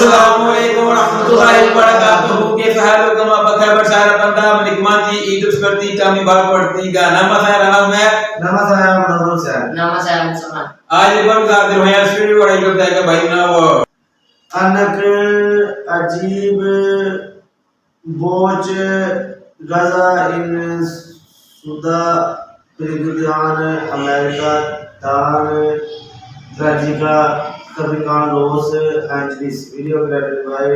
Assalamualaikum warahmatullahi wabarakatuh. Kaifa halukum? Apa kabar saudara Anda menikmati hidup seperti kami baru bertiga. Nama saya Ranal Mer. nama saya Munawar Husain. nama saya Muhammad. आज पर हाजिर हुए हैं स्टूडियो बड़ा ही बताएगा भाई ना वो अनक अजीब बोझ गजा इन सुदा प्रिगुदान अमेरिका तान ट्रेजिका कबिकान loss and this video created by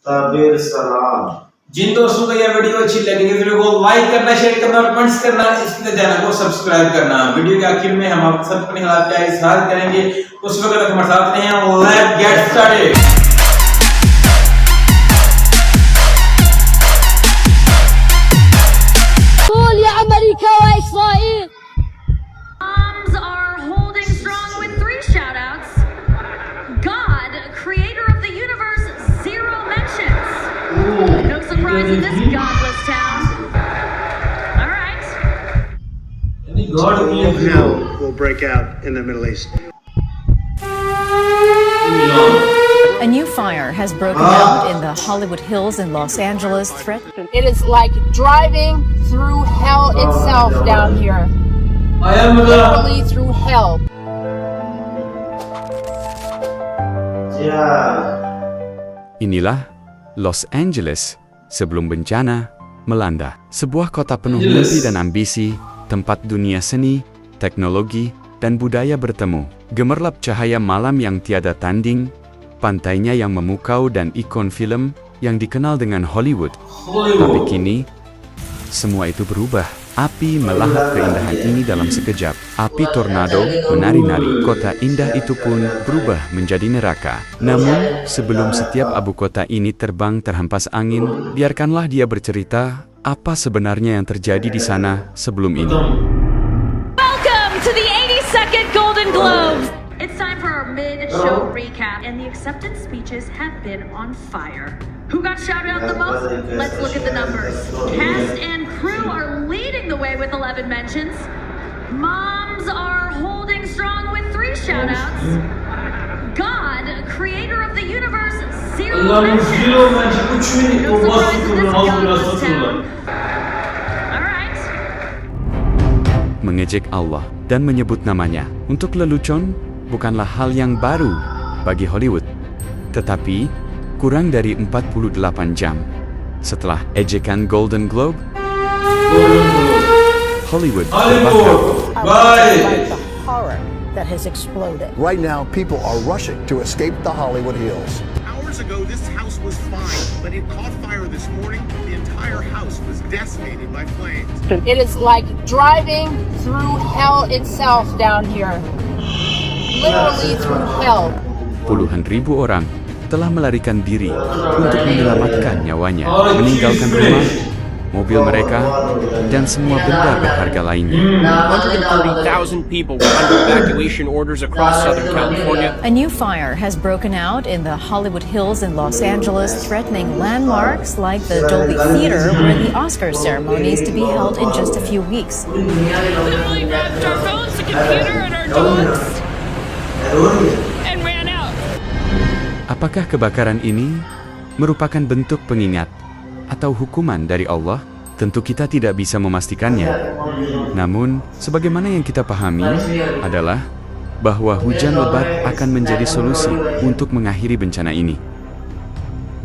Tabir सलाम। जिन दोस्तों को यह वीडियो अच्छी लगेगी वीडियो को लाइक करना, शेयर करना और कमेंट्स करना, इसके चैनल को सब्सक्राइब करना। वीडियो के आखिर में हम आप सब अपने हालात का इजहार करेंगे, उस वक्त तक हमारे साथ रहें। Let's get started. قول يا أمريكا وإسرائيل. Moms are holding strong with 3 shout-outs. God, creator of the universe, 0 mentions. No surprise in this godless town. All right. God All hell will break out in the Middle East. A new fire has broken out in the Hollywood Hills in Los Angeles. It is like driving through hell itself down here. I am Literally through hell. या Inilah Los Angeles sebelum bencana melanda. Sebuah kota penuh mimpi dan ambisi, tempat dunia seni, teknologi, dan budaya bertemu. Gemerlap cahaya malam yang tiada tanding, pantainya yang memukau dan ikon film yang dikenal dengan Hollywood. Tapi kini, semua itu berubah. Api melahap keindahan ini dalam sekejap. Api tornado menari-nari. Kota indah itu pun berubah menjadi neraka. Namun, sebelum setiap abu kota ini terbang terhempas angin, biarkanlah dia bercerita apa sebenarnya yang terjadi di sana sebelum ini. Welcome to the 82nd Golden Globes. It's time for our mid-show recap, and the acceptance speeches have been on fire. Who got shouted out the most? Let's look at the numbers. Cast and crew are leading the way with 11 mentions. Moms are holding strong with 3 shout-outs. God, creator of the universe, 0 mentions. No surprise in this godless town. All right. Mengejek Allah dan menyebut namanya untuk lelucon bukanlah hal yang baru bagi Hollywood. Tetapi, kurang dari 48 jam setelah ejekan Golden Globe, Hollywood terbakar. Bye. The horror that has exploded. Right now, people are rushing to escape the Hollywood Hills. Hours ago, this house was fine, but it caught fire this morning. The entire house was decimated by flames. It is like driving through hell itself down here. Literally through hell. Puluhan ribu orang telah melarikan diri untuk menyelamatkan nyawanya, meninggalkan rumah, mobil mereka, dan semua benda berharga lainnya. 140,000 people were under evacuation orders across Southern California. A new fire has broken out in the Hollywood Hills in Los Angeles, threatening landmarks like the Dolby Theater, where the Oscar ceremony is to be held in just a few weeks. We literally grabbed our phones, the computer, and our dogs, and ran out. Apakah kebakaran ini merupakan bentuk pengingat atau hukuman dari Allah? Tentu kita tidak bisa memastikannya. Namun, sebagaimana yang kita pahami adalah bahwa hujan lebat akan menjadi solusi untuk mengakhiri bencana ini.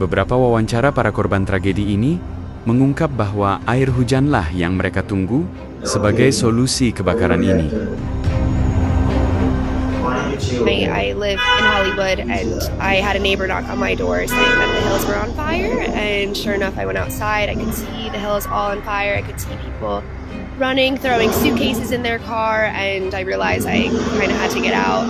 Beberapa wawancara para korban tragedi ini mengungkap bahwa air hujanlah yang mereka tunggu sebagai solusi kebakaran ini. I live in Hollywood, and I had a neighbor knock on my door saying that the hills were on fire, and sure enough, I went outside. I could see the hills all on fire. I could see people running, throwing suitcases in their car, and I realized I kind of had to get out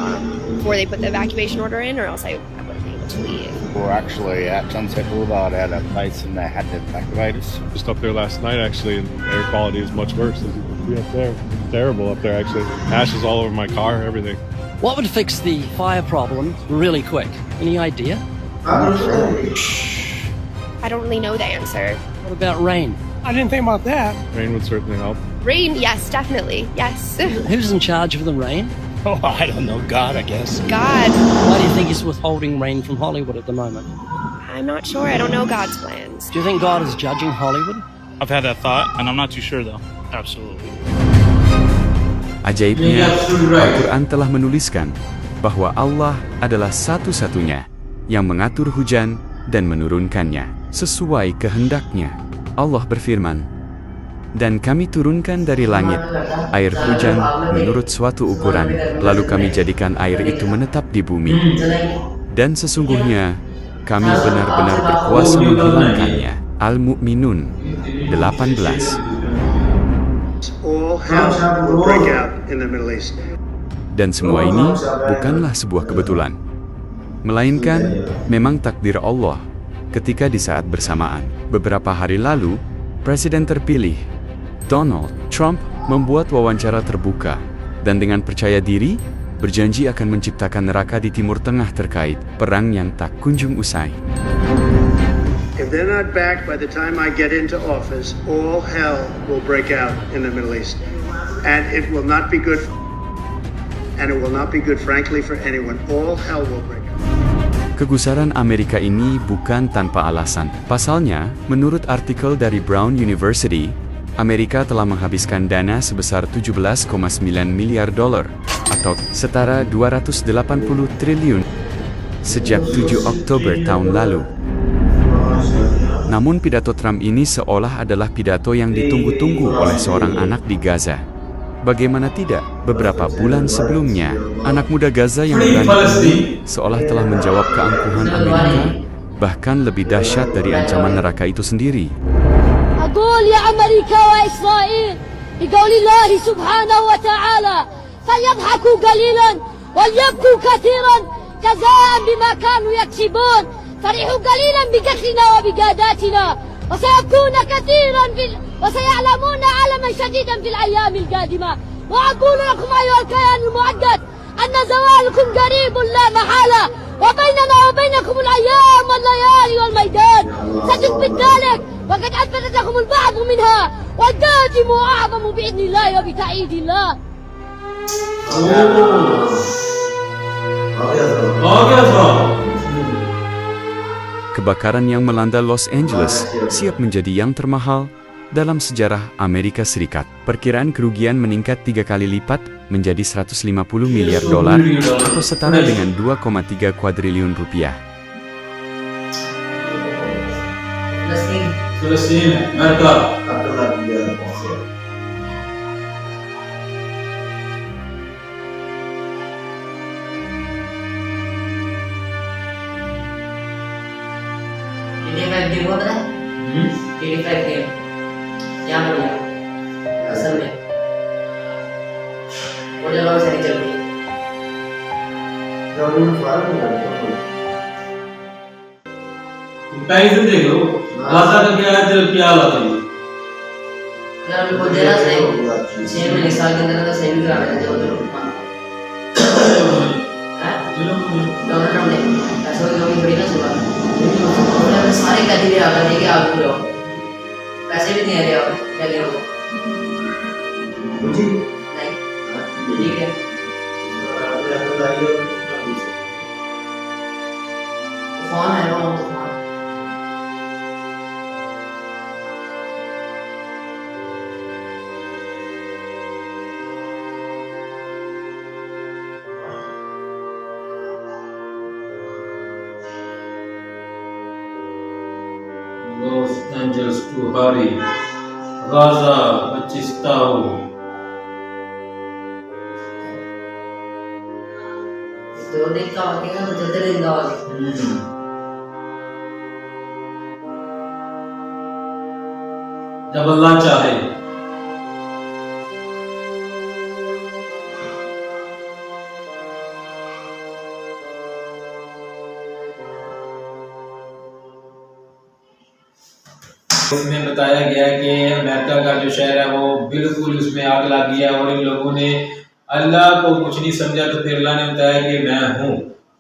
before they put the evacuation order in, or else I wouldn't be able to leave. We're actually at Sunset Boulevard at a place, and they had to evacuate us. Just up there last night, actually, and air quality is much worse. As you can see up there, it's terrible up there, actually. Ashes all over my car, everything. What would fix the fire problem really quick? Any idea? I'm not sure. I don't really know the answer. What about rain? I didn't think about that. Rain would certainly help. Rain, yes, definitely, yes. Who's in charge of the rain? Oh, I don't know. God, I guess. God. Why do you think he's withholding rain from Hollywood at the moment? I'm not sure. I don't know God's plans. Do you think God is judging Hollywood? I've had that thought, and I'm not too sure though. Absolutely. Ajaibnya, Al-Quran telah menuliskan bahwa Allah adalah satu-satunya yang mengatur hujan dan menurunkannya sesuai kehendaknya. Allah berfirman, "Dan kami turunkan dari langit air hujan menurut suatu ukuran, lalu kami jadikan air itu menetap di bumi. Dan sesungguhnya kami benar-benar berkuasa menghilangkannya." Al-Mu'minun 18. All hell will break out in the Middle East. Dan semua ini bukanlah sebuah kebetulan, melainkan memang takdir Allah ketika di saat bersamaan. Beberapa hari lalu, Presiden terpilih, Donald Trump, membuat wawancara terbuka dan dengan percaya diri, berjanji akan menciptakan neraka di Timur Tengah terkait perang yang tak kunjung usai. If they're not back by the time I get into office, all hell will break out in the Middle East. And it will not be good, and it will not be good, frankly, for anyone. All hell will break out. Kegusaran Amerika ini bukan tanpa alasan. Pasalnya, menurut artikel dari Brown University, Amerika telah menghabiskan dana sebesar 17,9 miliar dolar atau setara 280 triliun sejak 7 Oktober tahun lalu. Namun pidato Trump ini seolah adalah pidato yang ditunggu-tunggu oleh seorang anak di Gaza. Bagaimana tidak, beberapa bulan sebelumnya, anak muda Gaza yang berani seolah telah menjawab keangkuhan Amerika, bahkan lebih dahsyat dari ancaman neraka itu sendiri. أقول يا أمريكا وإسرائيل بقول الله سبحانه وتعالى فليضحكوا قليلا وليبكوا كثيرا جزاء بما كانوا يكسبون فرحوا قليلا بقتلنا وبقاداتنا وسيبكون كثيرا وسيعلمون علما شديدا في الأيام القادمة وأقول لكم أيها الكيان المؤقت أن زوالكم قريب لا محالة وبيننا وبينكم الأيام والليالي والميدان ستثبت ذلك وقد أثبتت لكم البعض منها والداجم أعظم بإذن الله وبتأييد الله. Kebakaran yang melanda Los Angeles siap menjadi yang termahal dalam sejarah Amerika Serikat. Perkiraan kerugian meningkat 3 kali lipat menjadi 150 miliar dolar atau setara dengan 2,3 kuadriliun rupiah. Palestina, Amerika. Game होता है 85 गेम यहाँ पर असल में वो जगह से नहीं चल रही कंपैरिजन देख लो गाजा का क्या है तेरा क्या हालत है यार मेरे को जरा सही 6 महीने साल के अंदर तो सही भी कराना है जो डॉक्टर ने ऐसा लोग बड़ी ना सुना सारे कदी भी आकर देके आप पूरे हो पैसे भी नहीं आ रहे आप क्या ले रहे हो जी नहीं ठीक है फोन है वो तो Los Angeles to Hari, Gaza 25 tahun. तो देखा होगा तो चलते रहेगा जब अल्लाह चाहे उसमें बताया गया कि अमेरिका का जो शहर है वो बिल्कुल उसमें आग लग गया और इन लोगों ने अल्लाह को कुछ नहीं समझा तो फिर अल्लाह ने बताया कि मैं हूँ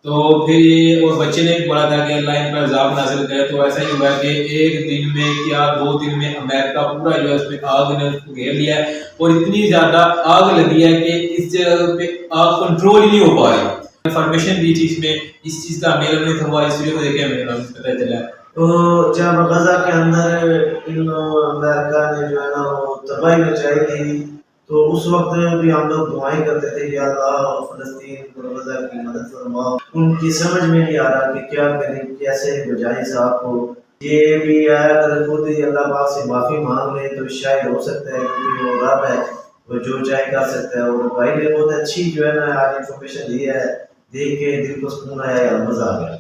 तो फिर ये और बच्चे ने बोला था कि अल्लाह इन पर अज़ाब नाज़िल करे। तो ऐसा ही हुआ कि एक दिन में क्या 2 दिन में अमेरिका पूरा जो है उसमें आग ने उसको घेर लिया है और इतनी ज़्यादा आग लगी है कि इस जगह पे आग कंट्रोल ही नहीं हो पा रही। इंफॉर्मेशन दी थी इसमें, इस चीज़ का मेल नहीं हुआ, इस वीडियो को देखे हमें पता चला। तो जब गजा के अंदर इन अमेरिका ने जो है ना वो तबाही मचाई थी, तो उस वक्त भी हम लोग दुआएं करते थे या अल्लाह फ़लस्तीन और गजा की मदद फरमाओ। उनकी समझ में नहीं आ रहा कि क्या करें, कैसे बजाएं साहब को। ये भी आया अगर खुद ही अल्लाह पाक से माफ़ी मांग ले तो शायद हो सकता है, क्योंकि वो रब है, वो जो चाहे कर सकता है। और भाई ने बहुत अच्छी जो है ना आज इन्फॉर्मेशन दी है, देख के दिल को सुकून आया, मज़ा आ गया।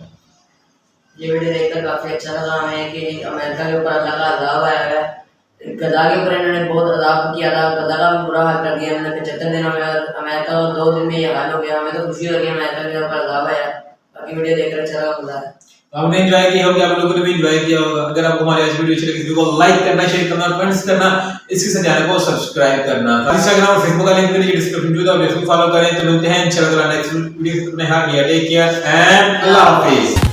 ये वीडियो देखकर काफी अच्छा लगा हमें कि अमेरिका के ऊपर अल्लाह का अज़ाब आया है। गदा के ऊपर इन्होंने बहुत अज़ाब किया था, गदा का भी बुरा हाल कर दिया इन्होंने। 75 दिनों में अमेरिका को 2 दिन में ये हाल हो गया। हमें तो खुशी हो रही है अमेरिका के ऊपर अज़ाब आया। बाकी वीडियो देखकर अच्छा लगा, मजा आया। हमने एंजॉय किया होगा, आप लोगों ने भी एंजॉय किया होगा। अगर आपको हमारी आज वीडियो अच्छी लगी, वीडियो को लाइक करना, शेयर करना, कमेंट्स करना, इसके साथ चैनल को सब्सक्राइब करना। इंस्टाग्राम और फेसबुक का लिंक नीचे डिस्क्रिप्शन में है, फॉलो करें। तो मिलते हैं इंशाल्लाह नेक्स्ट वीडियो में। टेक केयर एंड अल्लाह हाफिज़।